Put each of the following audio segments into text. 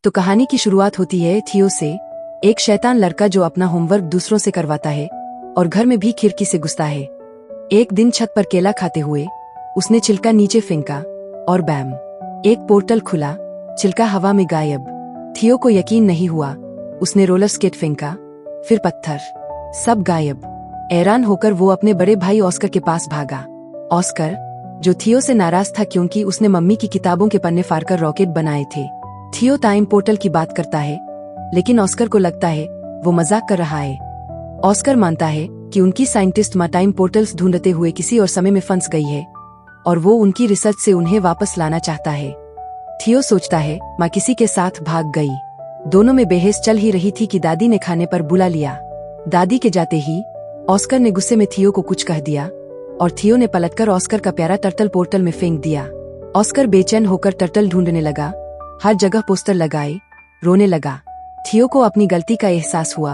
तो कहानी की शुरुआत होती है थियो से, एक शैतान लड़का जो अपना होमवर्क दूसरों से करवाता है और घर में भी खिड़की से घुसता है। एक दिन छत पर केला खाते हुए उसने छिलका नीचे फेंका और बैम, एक पोर्टल खुला, छिलका हवा में गायब। थियो को यकीन नहीं हुआ। उसने रोलर स्केट फेंका, फिर पत्थर, सब गायब। हैरान होकर वो अपने बड़े भाई ऑस्कर के पास भागा। ऑस्कर, जो थियो से नाराज था क्योंकि उसने मम्मी की किताबों के पन्ने फाड़कर रॉकेट बनाए थे। थियो टाइम पोर्टल की बात करता है, लेकिन ऑस्कर को लगता है वो मजाक कर रहा है। ऑस्कर मानता है कि उनकी साइंटिस्ट माँ टाइम पोर्टल्स ढूंढते हुए किसी और समय में फंस गई है और वो उनकी रिसर्च से उन्हें वापस लाना चाहता है। थियो सोचता है माँ किसी के साथ भाग गई। दोनों में बहस चल ही रही थी कि दादी ने खाने पर बुला लिया। दादी के जाते ही ऑस्कर ने गुस्से में थियो को कुछ कह दिया और थियो ने पलटकर ऑस्कर का प्यारा टर्टल पोर्टल में फेंक दिया। ऑस्कर बेचैन होकर टर्टल ढूंढने लगा, हर जगह पोस्टर लगाए, रोने लगा। थियो को अपनी गलती का एहसास हुआ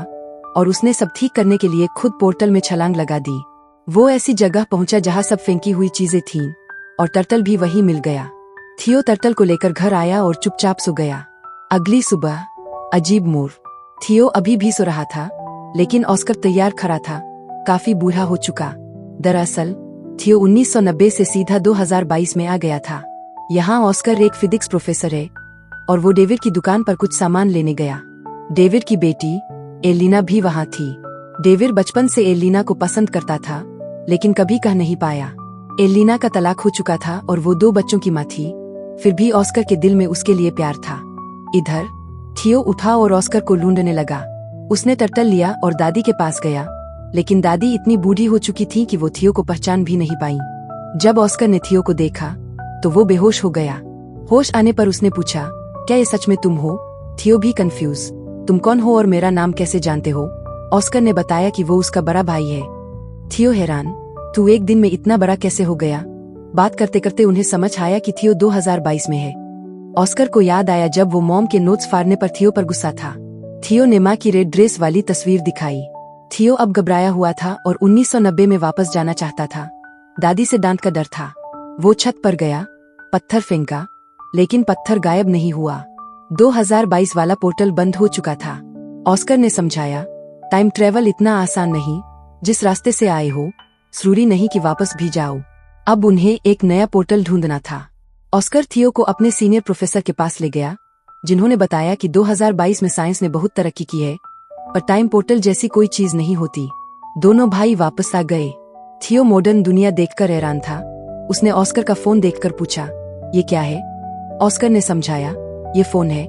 और उसने सब ठीक करने के लिए खुद पोर्टल में छलांग लगा दी। वो ऐसी जगह पहुंचा जहां सब फेंकी हुई चीजें थीं और टर्टल भी वहीं मिल गया। थियो टर्टल को लेकर घर आया और चुपचाप सो गया। अगली सुबह अजीब मोड़। थियो अभी भी सो रहा था, लेकिन ऑस्कर तैयार खड़ा था, काफी बूढ़ा हो चुका। दरअसल थियो 1990 से सीधा 2022 में आ गया था। यहाँ ऑस्कर एक फिजिक्स प्रोफेसर है और वो डेविड की दुकान पर कुछ सामान लेने गया। डेविड की बेटी एलिना भी वहाँ थी। डेविड बचपन से एलिना को पसंद करता था, लेकिन कभी कह नहीं पाया। एलिना का तलाक हो चुका था और वो 2 बच्चों की माँ थी, फिर भी ऑस्कर के दिल में उसके लिए प्यार था। इधर थियो उठा और ऑस्कर को ढूंढने लगा। उसने टर्टल लिया और दादी के पास गया, लेकिन दादी इतनी बूढ़ी हो चुकी थी कि वो थियो को पहचान भी नहीं पाई। जब ऑस्कर ने थियो को देखा तो वो बेहोश हो गया। होश आने पर उसने पूछा, क्या ये सच में तुम हो? थियो भी कंफ्यूज, तुम कौन हो और मेरा नाम कैसे जानते हो? ऑस्कर ने बताया कि वो उसका बड़ा भाई है। थियो हैरान, तू एक दिन में इतना बड़ा कैसे हो गया? बात करते करते उन्हें समझ आया कि थियो 2022 में है। ऑस्कर को याद आया जब वो मॉम के नोट्स फाड़ने पर थियो पर गुस्सा था। थियो ने माँ की रेड ड्रेस वाली तस्वीर दिखाई। थियो अब घबराया हुआ था और 1990 में वापस जाना चाहता था। दादी से डांट का डर था। वो छत पर गया, पत्थर फेंका, लेकिन पत्थर गायब नहीं हुआ। 2022 वाला पोर्टल बंद हो चुका था। ऑस्कर ने समझाया, टाइम ट्रेवल इतना आसान नहीं, जिस रास्ते से आए हो जरूरी नहीं कि वापस भी जाओ। अब उन्हें एक नया पोर्टल ढूंढना था। ऑस्कर थियो को अपने सीनियर प्रोफेसर के पास ले गया, जिन्होंने बताया कि 2022 में साइंस ने बहुत तरक्की की है, पर टाइम पोर्टल जैसी कोई चीज नहीं होती। दोनों भाई वापस आ गए। थियो मॉडर्न दुनिया देखकर हैरान था। उसने ऑस्कर का फोन देखकर पूछा, ये क्या है? ऑस्कर ने समझाया, ये फोन है,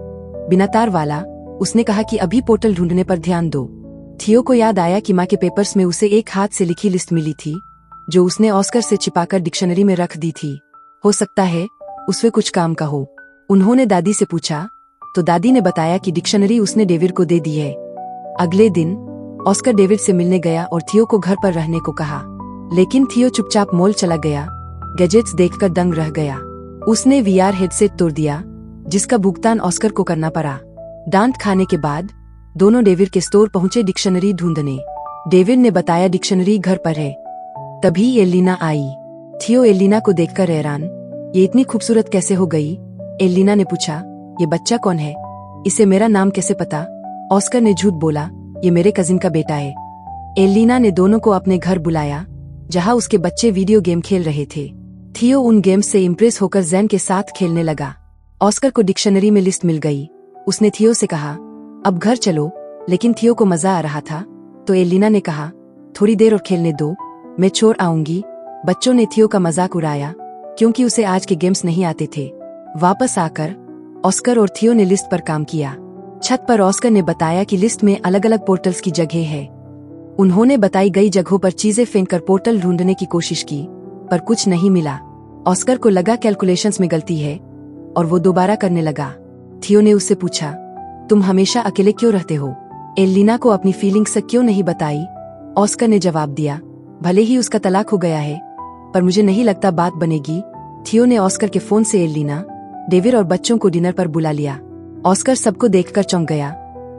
बिना तार वाला। उसने कहा कि अभी पोर्टल ढूंढने पर ध्यान दो। थियो को याद आया कि माँ के पेपर्स में उसे एक हाथ से लिखी लिस्ट मिली थी, जो उसने ऑस्कर से छिपाकर डिक्शनरी में रख दी थी। हो सकता है उसमें कुछ काम का हो। उन्होंने दादी से पूछा तो दादी ने बताया कि डिक्शनरी उसने डेविड को दे दी है। अगले दिन ऑस्कर डेविड से मिलने गया और थियो को घर पर रहने को कहा, लेकिन थियो चुपचाप मॉल चला गया। गैजेट्स देखकर दंग रह गया। उसने वीआर हेडसेट तोड़ दिया, जिसका भुगतान ऑस्कर को करना पड़ा। डांट खाने के बाद दोनों डेविड के स्टोर पहुंचे डिक्शनरी ढूंढने। डेविड ने बताया डिक्शनरी घर पर है। तभी एलिना आई। थियो एलिना को देखकर हैरान, ये इतनी खूबसूरत कैसे हो गई? एलिना ने पूछा, ये बच्चा कौन है? इसे मेरा नाम कैसे पता? ऑस्कर ने झूठ बोला, ये मेरे कजिन का बेटा है। एलिना ने दोनों को अपने घर बुलाया, जहां उसके बच्चे वीडियो गेम खेल रहे थे। थियो उन गेम्स से इम्प्रेस होकर जैन के साथ खेलने लगा। ऑस्कर को डिक्शनरी में लिस्ट मिल गई। उसने थियो से कहा, अब घर चलो, लेकिन थियो को मजा आ रहा था, तो एलिना ने कहा, थोड़ी देर और खेलने दो, मैं छोड़ आऊंगी। बच्चों ने थियो का मजाक उड़ाया, क्योंकि उसे आज के गेम्स नहीं आते थे। वापस आकर ऑस्कर और थियो ने लिस्ट पर काम किया। छत पर ऑस्कर ने बताया कि लिस्ट में अलग अलग पोर्टल्स की जगह है। उन्होंने बताई गई जगहों पर चीजें फेंककर पोर्टल ढूंढने की कोशिश की, पर कुछ नहीं मिला। ऑस्कर को लगा कैलकुलेशंस में गलती है और वो दोबारा करने लगा। थियो ने उससे पूछा, तुम हमेशा अकेले क्यों रहते हो? एलिना को अपनी फीलिंग्स क्यों नहीं बताई? ऑस्कर ने जवाब दिया, भले ही उसका तलाक हो गया है, पर मुझे नहीं लगता बात बनेगी। थियो ने ऑस्कर के फोन से एलिना, डेविड और बच्चों को डिनर पर बुला लिया। ऑस्कर सबको देखकर चौंक गया।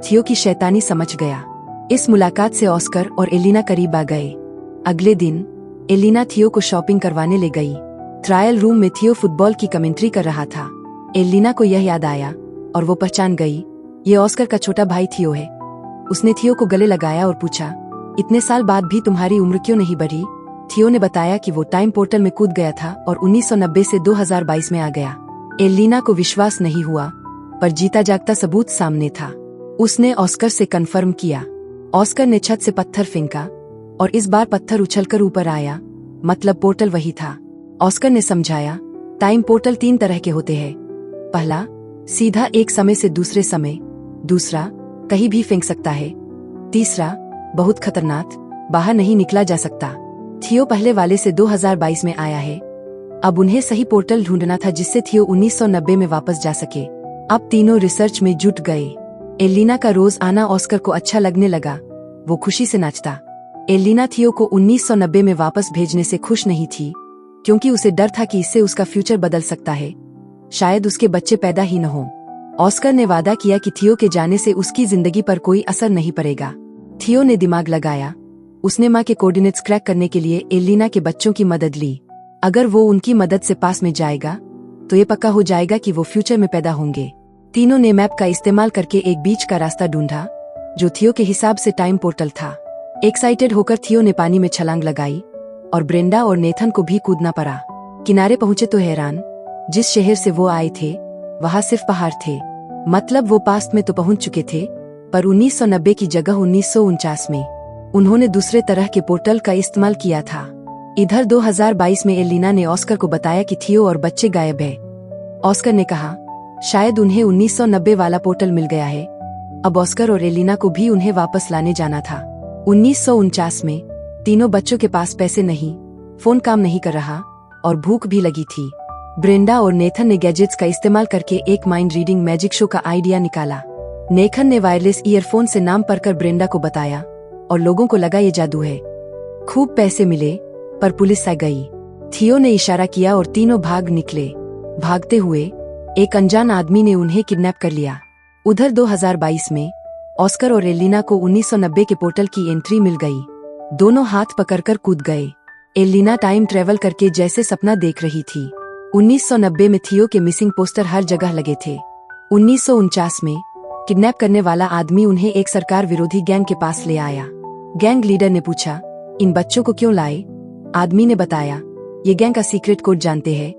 थियो की शैतानी समझ गया। इस मुलाकात से ऑस्कर और एलिना करीब आ गए। अगले दिन एलिना थियो को शॉपिंग करवाने ले गई। ट्रायल रूम में थियो फुटबॉल की कमेंट्री कर रहा था। एलिना को यह याद आया और वो पहचान गई, ये ऑस्कर का छोटा भाई थियो है। उसने थियो को गले लगाया और पूछा, इतने साल बाद भी तुम्हारी उम्र क्यों नहीं बढ़ी? थियो ने बताया कि वो टाइम पोर्टल में कूद गया था और 1990 से 2022 में आ गया। एलिना को विश्वास नहीं हुआ, पर जीता जागता सबूत सामने था। उसने ऑस्कर से कन्फर्म किया। ऑस्कर ने छत से पत्थर फेंका और इस बार पत्थर उछलकर ऊपर आया, मतलब पोर्टल वही था। ऑस्कर ने समझाया, टाइम पोर्टल 3 तरह के होते हैं। पहला, सीधा एक समय से दूसरे समय। दूसरा, कहीं भी फेंक सकता है। तीसरा, बहुत खतरनाक, बाहर नहीं निकला जा सकता। थियो पहले वाले से 2022 में आया है। अब उन्हें सही पोर्टल ढूंढना था जिससे थियो 1990 में वापस जा सके। अब तीनों रिसर्च में जुट गए। एलिना का रोज आना ऑस्कर को अच्छा लगने लगा। वो खुशी से नाचता। एलिना थियो को 1990 में वापस भेजने से खुश नहीं थी, क्योंकि उसे डर था कि इससे उसका फ्यूचर बदल सकता है। शायद उसके बच्चे पैदा ही न हों। ऑस्कर ने वादा किया कि थियो के जाने से उसकी जिंदगी पर कोई असर नहीं पड़ेगा। थियो ने दिमाग लगाया। उसने माँ के कोऑर्डिनेट्स क्रैक करने के लिए एलिना के बच्चों की मदद ली। अगर वो उनकी मदद से पास में जाएगा तो ये पक्का हो जाएगा कि वो फ्यूचर में पैदा होंगे। तीनों ने मैप का इस्तेमाल करके एक बीच का रास्ता ढूंढा जो थियो के हिसाब से टाइम पोर्टल था। एक्साइटेड होकर थियो ने पानी में छलांग लगाई और ब्रेंडा और नेथन को भी कूदना पड़ा। किनारे पहुंचे तो हैरान, जिस शहर से वो आए थे वहां सिर्फ पहाड़ थे। मतलब वो पास्ट में तो पहुंच चुके थे, पर 1990 की जगह 1949 में। उन्होंने दूसरे तरह के पोर्टल का इस्तेमाल किया था। इधर 2022 में एलिना ने ऑस्कर को बताया कि थियो और बच्चे गायब है। ऑस्कर ने कहा, शायद उन्हें 1990 वाला पोर्टल मिल गया है। अब ऑस्कर और एलिना को भी उन्हें वापस लाने जाना था। 1949 में तीनों बच्चों के पास पैसे नहीं, फोन काम नहीं कर रहा और भूख भी लगी थी। ब्रेंडा और नेथन ने गैजेट्स का इस्तेमाल करके एक माइंड रीडिंग मैजिक शो का आइडिया निकाला। नेथन ने वायरलेस ईयरफोन से नाम पढ़कर ब्रेंडा को बताया और लोगों को लगा ये जादू है। खूब पैसे मिले, पर पुलिस आ गई। थियो ने इशारा किया और तीनों भाग निकले। भागते हुए एक अनजान आदमी ने उन्हें किडनैप कर लिया। उधर 2022 में ऑस्कर और एलिना को 1990 के पोर्टल की एंट्री मिल गई। दोनों हाथ पकड़कर कूद गए। एलिना टाइम ट्रेवल करके जैसे सपना देख रही थी। 1990 में थियो के मिसिंग पोस्टर हर जगह लगे थे। 1949 में किडनैप करने वाला आदमी उन्हें एक सरकार विरोधी गैंग के पास ले आया। गैंग लीडर ने पूछा, इन बच्चों को क्यों लाए? आदमी ने बताया, ये गैंग का सीक्रेट कोड जानते हैं।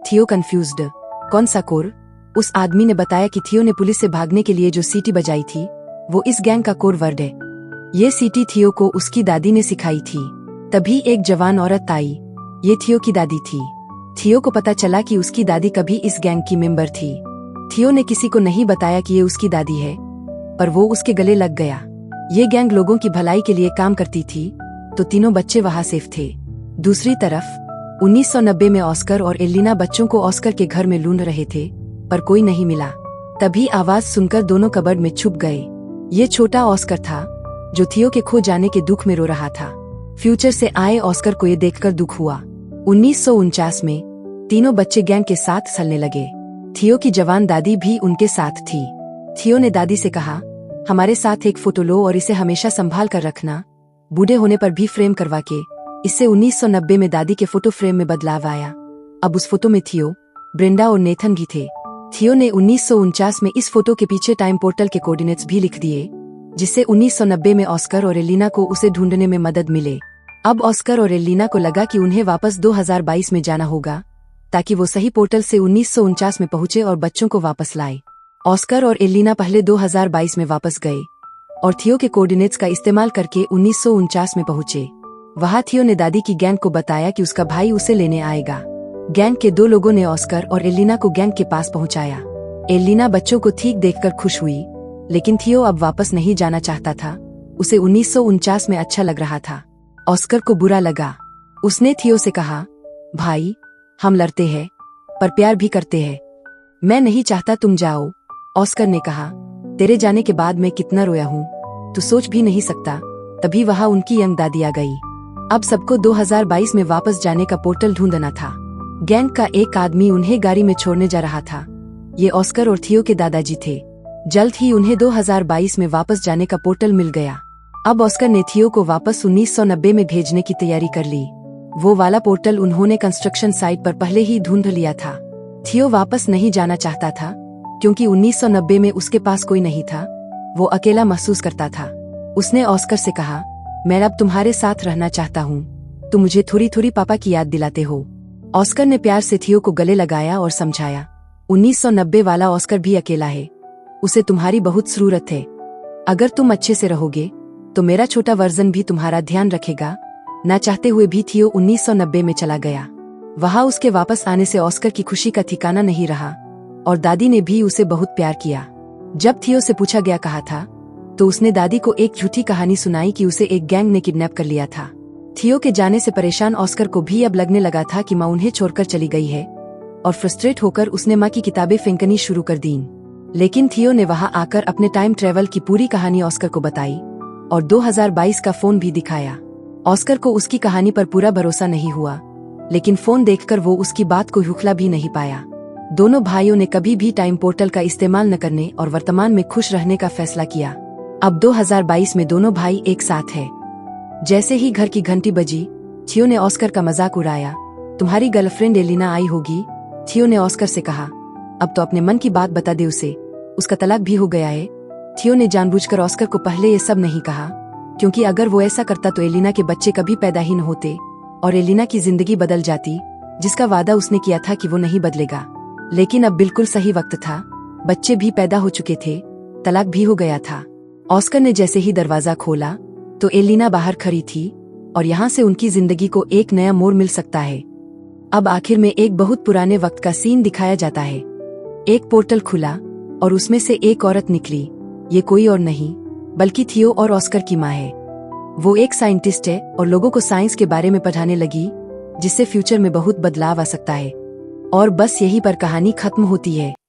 थियो कंफ्यूज्ड, कौन सा कोड? उस आदमी ने बताया कि थियो ने पुलिस से भागने के लिए जो सीटी बजाई थी वो इस गैंग का कोड वर्ड है। ये सीटी थियो को उसकी दादी ने सिखाई थी। तभी एक जवान औरत आई। ये थियो की दादी थी। थियो को पता चला कि उसकी दादी कभी इस गैंग की मेंबर थी। थियो ने किसी को नहीं बताया कि ये उसकी दादी है, पर वो उसके गले लग गया। ये गैंग लोगों की भलाई के लिए काम करती थी, तो तीनों बच्चे वहां सेफ थे। दूसरी तरफ 1990 में ऑस्कर और एलिना बच्चों को ऑस्कर के घर में ढूंढ रहे थे, पर कोई नहीं मिला। तभी आवाज सुनकर दोनों कबर्ड में छुप गए। ये छोटा ऑस्कर था जो थियो के खो जाने के दुख में रो रहा था। फ्यूचर से आए ऑस्कर को ये देखकर दुख हुआ। 1949 में तीनों बच्चे गैंग के साथ चलने लगे। थियो की जवान दादी भी उनके साथ थी। थियो ने दादी से कहा, हमारे साथ एक फोटो लो और इसे हमेशा संभाल कर रखना, बूढ़े होने पर भी फ्रेम करवा के। इससे 1990 में दादी के फोटो फ्रेम में बदलाव आया। अब उस फोटो में थियो, ब्रेंडा और नेथन भी थे। थियो ने 1949 में इस फोटो के पीछे टाइम पोर्टल के कोऑर्डिनेट्स भी लिख दिए, जिससे 1990 में ऑस्कर और एलिना को उसे ढूंढने में मदद मिले। अब ऑस्कर और एलिना को लगा कि उन्हें वापस 2022 में जाना होगा, ताकि वो सही पोर्टल से 1949 में पहुंचे और बच्चों को वापस लाए। ऑस्कर और एलिना पहले 2022 में वापस गए और थियो के कोऑर्डिनेट्स का इस्तेमाल करके 1949 में पहुंचे। वहां थियो ने दादी की गैंग को बताया कि उसका भाई उसे लेने आएगा। गैंग के 2 लोगों ने ऑस्कर और एलिना को गैंग के पास पहुंचाया। एलिना बच्चों को ठीक देखकर खुश हुई, लेकिन थियो अब वापस नहीं जाना चाहता था। उसे 1949 में अच्छा लग रहा था। ऑस्कर को बुरा लगा। उसने थियो से कहा, भाई, हम लड़ते हैं पर प्यार भी करते हैं। मैं नहीं चाहता तुम जाओ। ऑस्कर ने कहा, तेरे जाने के बाद मैं कितना रोया हूँ, तू सोच भी नहीं सकता। तभी वहां उनकी यंग दादी आ गई। अब सबको 2022 में वापस जाने का पोर्टल ढूंढना था। गैंग का एक आदमी उन्हें गाड़ी में छोड़ने जा रहा था। ये ऑस्कर और थियो के दादाजी थे। जल्द ही उन्हें 2022 में वापस जाने का पोर्टल मिल गया। अब ऑस्कर ने थियो को वापस 1990 में भेजने की तैयारी कर ली। वो वाला पोर्टल उन्होंने कंस्ट्रक्शन साइट पर पहले ही ढूंढ लिया था। थियो वापस नहीं जाना चाहता था, क्योंकि 1990 में उसके पास कोई नहीं था, वो अकेला महसूस करता था। उसने ऑस्कर से कहा, मैं अब तुम्हारे साथ रहना चाहता हूँ, तुम मुझे थोड़ी थोड़ी पापा की याद दिलाते हो। ऑस्कर ने प्यार से थियो को गले लगाया और समझाया, 1990 वाला ऑस्कर भी अकेला है, उसे तुम्हारी बहुत जरूरत है। अगर तुम अच्छे से रहोगे तो मेरा छोटा वर्जन भी तुम्हारा ध्यान रखेगा। ना चाहते हुए भी थियो 1990 में चला गया। वहां उसके वापस आने से ऑस्कर की खुशी का ठिकाना नहीं रहा और दादी ने भी उसे बहुत प्यार किया। जब थियो से पूछा गया कहा था, तो उसने दादी को एक झूठी कहानी सुनाई कि उसे एक गैंग ने किडनैप कर लिया था। थियो के जाने से परेशान ऑस्कर को भी अब लगने लगा था कि माँ उन्हें छोड़कर चली गई है, और फ्रस्ट्रेट होकर उसने माँ की किताबें फेंकनी शुरू कर दी। लेकिन थियो ने वहां आकर अपने टाइम ट्रेवल की पूरी कहानी ऑस्कर को बताई और 2022 का फोन भी दिखाया। ऑस्कर को उसकी कहानी पर पूरा भरोसा नहीं हुआ, लेकिन फोन देखकर वो उसकी बात को हुखला भी नहीं पाया। दोनों भाइयों ने कभी भी टाइम पोर्टल का इस्तेमाल न करने और वर्तमान में खुश रहने का फैसला किया। अब 2022 में दोनों भाई एक साथ हैं। जैसे ही घर की घंटी बजी, थियो ने ऑस्कर का मजाक उड़ाया, तुम्हारी गर्लफ्रेंड एलिना आई होगी। थियो ने ऑस्कर से कहा, अब तो अपने मन की बात बता दे उसे, उसका तलाक भी हो गया है। थियो ने जानबूझकर ऑस्कर को पहले ये सब नहीं कहा, क्योंकि अगर वो ऐसा करता तो एलिना के बच्चे कभी पैदा ही न होते और एलिना की जिंदगी बदल जाती, जिसका वादा उसने किया था कि वो नहीं बदलेगा। लेकिन अब बिल्कुल सही वक्त था, बच्चे भी पैदा हो चुके थे, तलाक भी हो गया था। ऑस्कर ने जैसे ही दरवाजा खोला तो एलिना बाहर खड़ी थी और यहाँ से उनकी जिंदगी को एक नया मोड़ मिल सकता है। अब आखिर में एक बहुत पुराने वक्त का सीन दिखाया जाता है। एक पोर्टल खुला और उसमें से एक औरत निकली। ये कोई और नहीं बल्कि थियो और ऑस्कर की माँ है। वो एक साइंटिस्ट है और लोगों को साइंस के बारे में पढ़ाने लगी, जिससे फ्यूचर में बहुत बदलाव आ सकता है। और बस यहीं पर कहानी खत्म होती है।